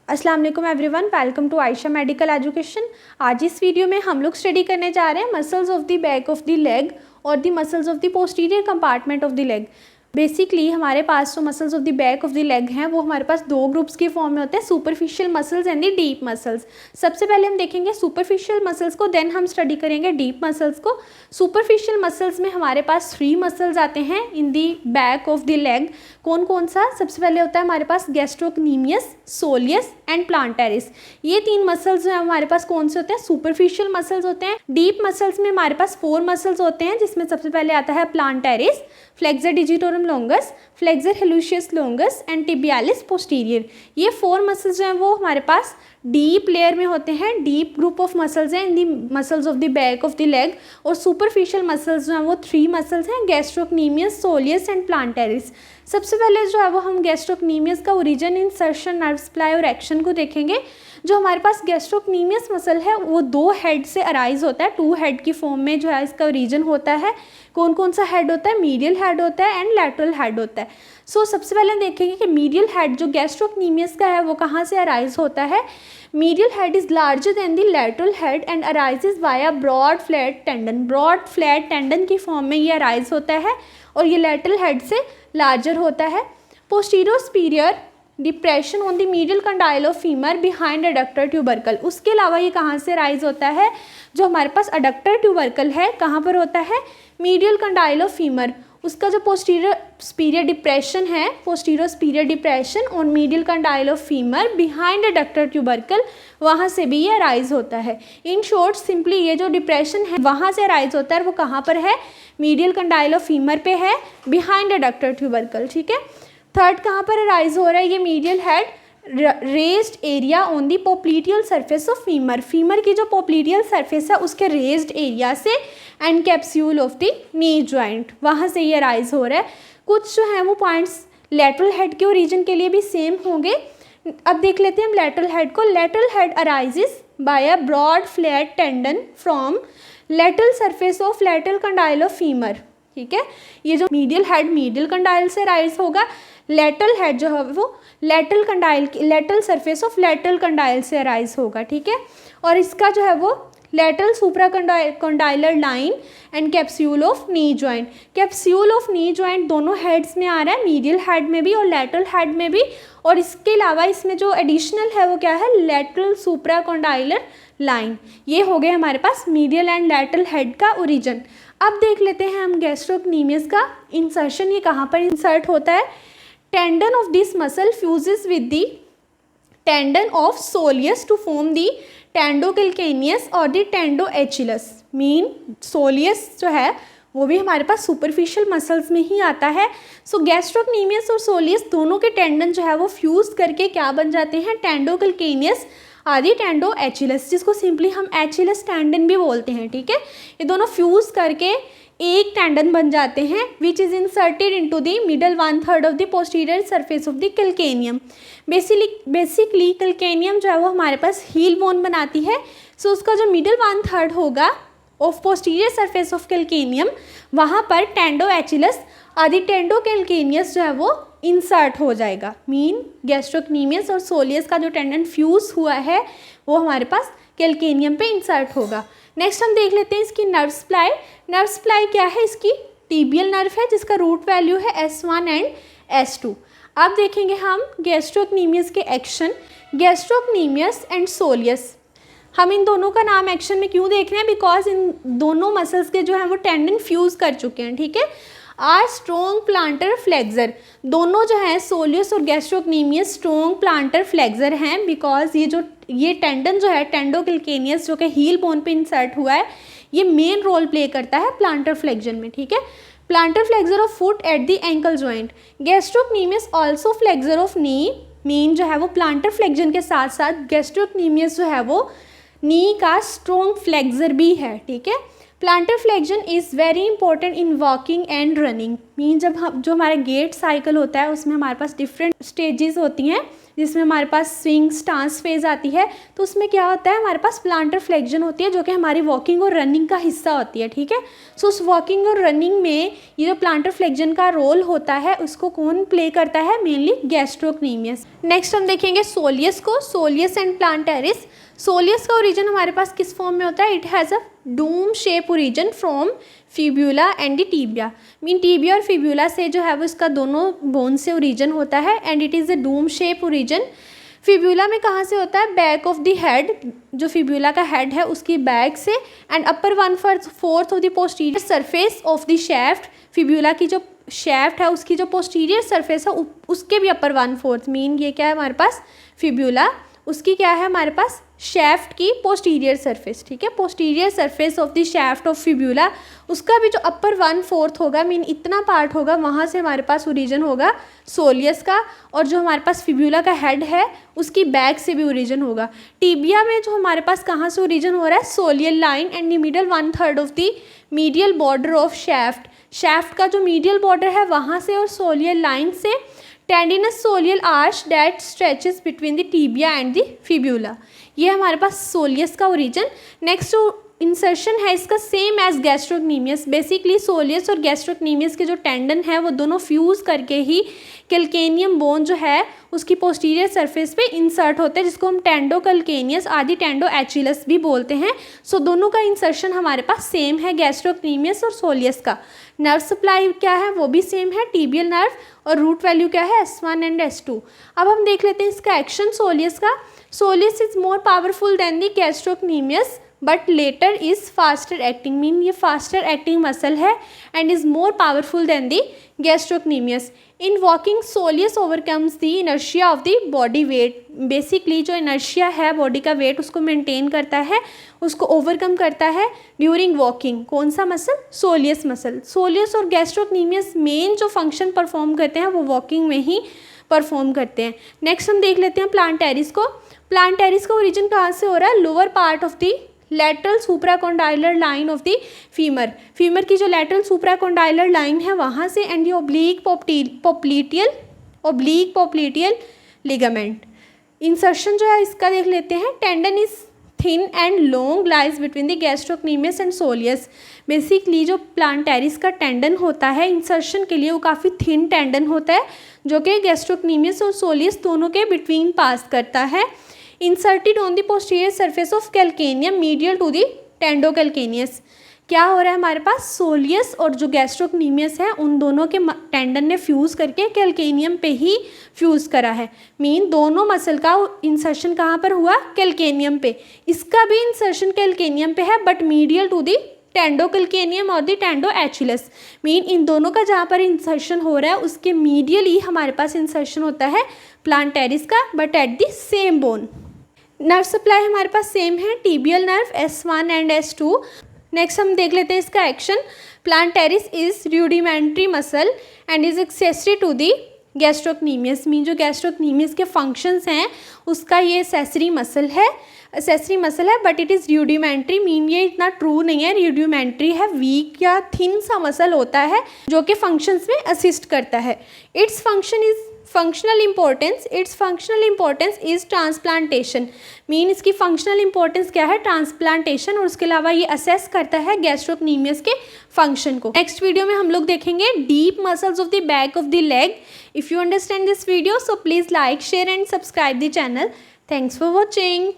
अस्सलाम वालेकुम everyone, welcome to Ayesha medical education. आज इस वीडियो में हम लोग स्टडी करने जा रहे हैं muscles of the back of the leg और the muscles of the posterior compartment of the leg. Basically हमारे पास जो muscles of the back of the leg हैं वो हमारे पास दो ग्रुप्स के फॉर्म में होते हैं, superficial muscles and the deep muscles. सबसे पहले हम देखेंगे सुपरफिशियल मसल्स को, देन हम स्टडी करेंगे डीप मसल्स को। सुपरफिशियल मसल्स में हमारे पास 3 मसल्स आते हैं in the back of the leg. कौन कौन सा? सबसे पहले होता है हमारे पास गैस्ट्रोक्नीमियस, सोलियस एंड प्लांटरिस। ये 3 मसल्स जो है हमारे पास कौन से होते हैं? सुपरफिशियल मसल्स होते हैं। डीप मसल्स में हमारे पास 4 मसल्स होते हैं, जिसमें सबसे पहले आता है plantaris, flexor digitorum longus, flexor hallucis longus and tibialis posterior. ये 4 मसल्स जो हैं वो हमारे पास डीप लेयर में होते हैं। डीप ग्रुप ऑफ मसल्स हैं in the muscles of the back of the leg. और सुपरफिशियल मसल्स जो हैं वो 3 मसल्स हैं, गैस्ट्रोक्नीमियस, सोलियस एंड प्लांटरिस। सबसे पहले जो है वो हम गैस्ट्रोक्नीमियस का ओरिजिन, इंसर्शन, नर्व सप्लाई और एक्शन को देखेंगे। जो हमारे पास गैस्ट्रोक्नीमियस मसल है वो 2 हेड से अराइज होता है, 2 हेड की फॉर्म में जो है इसका ओरिजिन होता है। कौन कौन सा हेड होता है? मीडियल हेड होता है एंड लैटरल हेड होता है। सबसे पहले देखेंगे कि मीडियल हेड जो गैस्ट्रोक्नीमियस का है वो कहाँ से अराइज होता है। Medial head is larger than the lateral head and arises by broad flat tendon. Broad flat tendon की फॉर्म में ये अराइज होता है और ये लैटरल हेड से लार्जर होता है। Posterior superior depression on the medial condyle of femur behind adductor tubercle. उसके अलावा ये कहाँ से राइज होता है? जो हमारे पास एडक्टर ट्यूबरकल है कहाँ पर होता है? Medial condyle of femur. उसका जो पोस्टीरियर सुपीरियर डिप्रेशन है, posterior superior depression on medial condyle of femur behind adductor tubercle, वहाँ से भी ये राइज होता है। इन शॉर्ट सिंपली ये जो डिप्रेशन है वहाँ से राइज होता है, वो कहाँ पर है? मीडियल कंडाइल ऑफ फीमर पे है, बिहाइंड एडक्टर ट्यूबरकल। ठीक है। थर्ड कहाँ पर राइज हो रहा है? ये medial head raised area on the पोप्लीटियल surface of femur. Femur की जो पोप्लीटियल सरफेस है उसके रेज्ड एरिया से and capsule of the knee joint, वहाँ से ये राइज हो रहा है। कुछ जो है वो पॉइंट्स लैटरल हेड के ओरिजिन के लिए भी सेम होंगे। अब देख लेते हैं हम लैटरल हेड को। Lateral head arises by a broad flat tendon from lateral surface of lateral condyle of femur. ठीक है। ये जो मीडियल हेड मीडियल कंडाइल से राइज होगा, लैटरल हेड जो है वो lateral condyle, lateral surface of lateral condyle से राइज होगा। ठीक है। और इसका जो है वो lateral supracondylar line and capsule of knee joint. Capsule of knee joint दोनों हेड्स में आ रहा है, मीडियल हेड में भी और लैटरल हेड में भी। और इसके अलावा इसमें जो एडिशनल है वो क्या है? Lateral supracondylar line. ये हो गए हमारे पास मीडियल एंड लैटरल हेड का ओरिजिन। अब देख लेते हैं हम गैस्ट्रोक्नीमियस का इंसर्शन, ये कहाँ पर इंसर्ट होता है। Tendon of this muscle fuses with the tendon of soleus to form the tendo calcaneus और दी टेंडो एचिलस। मीन सोलियस जो है वो भी हमारे पास सुपरफिशियल मसल्स में ही आता है। गैस्ट्रोक्नीमियस और सोलियस दोनों के टेंडन जो है वो फ्यूज करके क्या बन जाते हैं? टेंडो कैल्केनियस आदि टेंडो एचिलस, जिसको सिंपली हम एचिलस टेंडन भी बोलते हैं। ठीक है। ये दोनों फ्यूज करके एक टेंडन बन जाते हैं which is inserted into the middle 1/3 of the posterior surface of the calcaneum. Basically calcaneum जो है वो हमारे पास हील बोन बनाती है। उसका जो मिडल 1/3 होगा of posterior surface of calcaneum, वहाँ पर टेंडो एचिलस आदि टेंडो कैल्केनियस जो है वो इंसर्ट हो जाएगा। मीन गैस्ट्रोक्नीमियस और सोलियस का जो टेंडन फ्यूज हुआ है वो हमारे पास कैल्केनियम पे इंसर्ट होगा। नेक्स्ट हम देख लेते हैं इसकी नर्व सप्लाई। नर्व सप्लाई क्या है? इसकी टिबियल नर्व है जिसका रूट वैल्यू है S1 एंड S2। अब देखेंगे हम गैस्ट्रोक्नीमियस के एक्शन। गैस्ट्रोक्नीमियस एंड सोलियस, हम इन दोनों का नाम एक्शन में क्यों देख रहे हैं? बिकॉज इन दोनों मसल्स के जो है वो टेंडन फ्यूज कर चुके हैं। ठीक है। आर स्ट्रॉन्ग प्लांटर फ्लेक्सर, दोनों जो है सोलियस और गैस्ट्रोक्नीमियस स्ट्रॉन्ग प्लांटर फ्लेक्सर हैं। बिकॉज ये टेंडन जो है टेंडो कैल्केनियस जो कि हील बोन पे इंसर्ट हुआ है, ये मेन रोल प्ले करता है प्लांटर फ्लेक्शन में। ठीक है। Planter flexor of foot at the ankle joint. Gastrocnemius also flexor of knee. Mean जो है वो प्लांटर फ्लेक्शन के साथ साथ गैस्ट्रोक्नीमियस जो है वो नी का स्ट्रॉन्ग फ्लेक्सर भी है। ठीक है। Planter flexion is very important in walking and running. Mean जब हम जो हमारा गेट साइकिल होता है उसमें हमारे पास डिफरेंट स्टेजेस होती हैं जिसमें हमारे पास स्विंग स्टांस फेज आती है, तो उसमें क्या होता है, हमारे पास प्लांटर फ्लेक्शन होती है जो कि हमारी वॉकिंग और रनिंग का हिस्सा होती है, ठीक है। सो उस वॉकिंग और रनिंग में ये जो प्लांटर फ्लेक्शन का रोल होता है उसको कौन प्ले करता है, मेनली गैस्ट्रोक्नीमियस। नेक्स्ट हम देखेंगे सोलियस को, सोलियस एंड प्लांटेरिस। सोलियस का ओरिजिन हमारे पास किस फॉर्म में होता है, it has a Doom shape origin from fibula and the tibia. Mean tibia और फिब्यूला से जो है वो इसका दोनों बोन से ओरिजिन होता है and it is a Doom shape origin. Fibula में कहाँ से होता है, बैक ऑफ द हेड, जो फिब्यूला का हेड है उसकी बैक से, and upper 1/4 of the posterior surface of the shaft. Fibula की जो शैफ्ट है उसकी जो पोस्टीरियर सरफेस है उसके भी अपर 1/4, मीन ये क्या है हमारे पास, फिब्यूला उसकी क्या है हमारे पास, शैफ्ट की पोस्टीरियर सरफेस, ठीक है। Posterior surface of the shaft of fibula, उसका भी जो अपर 1/4 होगा, मीन इतना पार्ट होगा, वहाँ से हमारे पास ओरिजिन होगा सोलियस का। और जो हमारे पास फिब्यूला का हेड है उसकी बैक से भी ओरिजिन होगा। टीबिया में जो हमारे पास कहाँ से ओरिजिन हो रहा है, soleal line and the middle 1/3 of the medial border of shaft. Shaft का जो मीडियल बॉर्डर है वहाँ से और सोलियल लाइन से tendinous soleal arch that stretches between the tibia and the fibula. ये हमारे पास सोलियस का ओरिजिन। नेक्स्ट इंसर्शन है इसका same as gastrocnemius. Basically soleus और गैस्ट्रोक्नीमियस के जो टेंडन है वो दोनों फ्यूज़ करके ही कैल्केनियम बोन जो है उसकी पोस्टीरियर सरफेस पे इंसर्ट होते हैं, जिसको हम टेंडो कैल्केनियस आदि टेंडो एचिलस भी बोलते हैं। सो दोनों का इंसर्शन हमारे पास सेम है, गैस्ट्रोक्नीमियस और सोलियस का। नर्व सप्लाई क्या है वो भी सेम है, टीबियल नर्व, और रूट वैल्यू क्या है, S1 एंड S2। अब हम देख लेते हैं इसका एक्शन सोलियस का। Soleus is more powerful than the gastrocnemius but later is faster acting, mean ये फास्टर एक्टिंग मसल है and is more powerful than the gastrocnemius. In walking soleus overcomes the inertia of the body weight. Basically जो inertia है body का wait उसको maintain करता है, उसको overcome करता है ड्यूरिंग वॉकिंग। कौन सा मसल, सोलियस मसल। सोलियस और गैस्ट्रोक्नीमियस मेन जो फंक्शन परफॉर्म करते हैं वो वॉकिंग में ही परफॉर्म करते हैं। नेक्स्ट हम देख लेते हैं प्लांटेरिस को। प्लांटेरिस का ओरिजिन कहाँ से हो रहा है, lower part of the lateral supracondylar line of the femur. Femur की जो लेटरल सुप्राकॉन्डाइलर लाइन है वहाँ से, एंड ये ओब्लीक पोप्लीटियल लिगामेंट। इंसर्शन जो है इसका देख लेते हैं। Tendon is thin and long lies between the gastrocnemius and soleus. Basically जो प्लांटेरिस का टेंडन होता है इंसर्शन के लिए वो काफ़ी थिन टेंडन होता है जो कि गैस्ट्रोक्नीमियस और सोलियस दोनों के बिटवीन पास करता है। Inserted on the posterior surface of calcaneum medial to the tendocalcaneus. क्या हो रहा है हमारे पास, सोलियस और जो गैस्ट्रोक्नीमियस है उन दोनों के टेंडन ने फ्यूज़ करके कैल्केनियम पे ही फ्यूज़ करा है। मीन दोनों मसल का इंसर्शन कहाँ पर हुआ, कैल्केनियम पे। इसका भी इंसर्शन कैल्केनियम पे है बट मीडियल टू दी टेंडोकैल्केनियम और दी टेंडो एचिलस। मीन इन दोनों का जहाँ पर इंसर्शन हो रहा है उसके मीडियल ही हमारे पास इंसर्शन होता है प्लांटेरिस का, but at the same bone. Nerve supply हमारे पास सेम है, tibial nerve S1 and S2। Next हम देख लेते हैं इसका action. Plantaris is rudimentary muscle and is accessory to the gastrocnemius. Mean जो गैस्ट्रोक्नीमियस के फंक्शंस हैं उसका ये एक्सेसरी मसल है but it is rudimentary. Mean ये इतना ट्रू नहीं है, रूडिमेंट्री है, वीक या थिन सा मसल होता है जो कि फंक्शंस में असिस्ट करता है। It's functional importance is transplantation. Mean इसकी फंक्शनल इंपॉर्टेंस क्या है, ट्रांसप्लांटेशन, और उसके अलावा ये असेस करता है गैस्ट्रोक्नीमियस के फंक्शन को। नेक्स्ट वीडियो में हम लोग देखेंगे deep muscles of the back of the leg. If you understand this video so please like, share and subscribe the channel. Thanks for watching.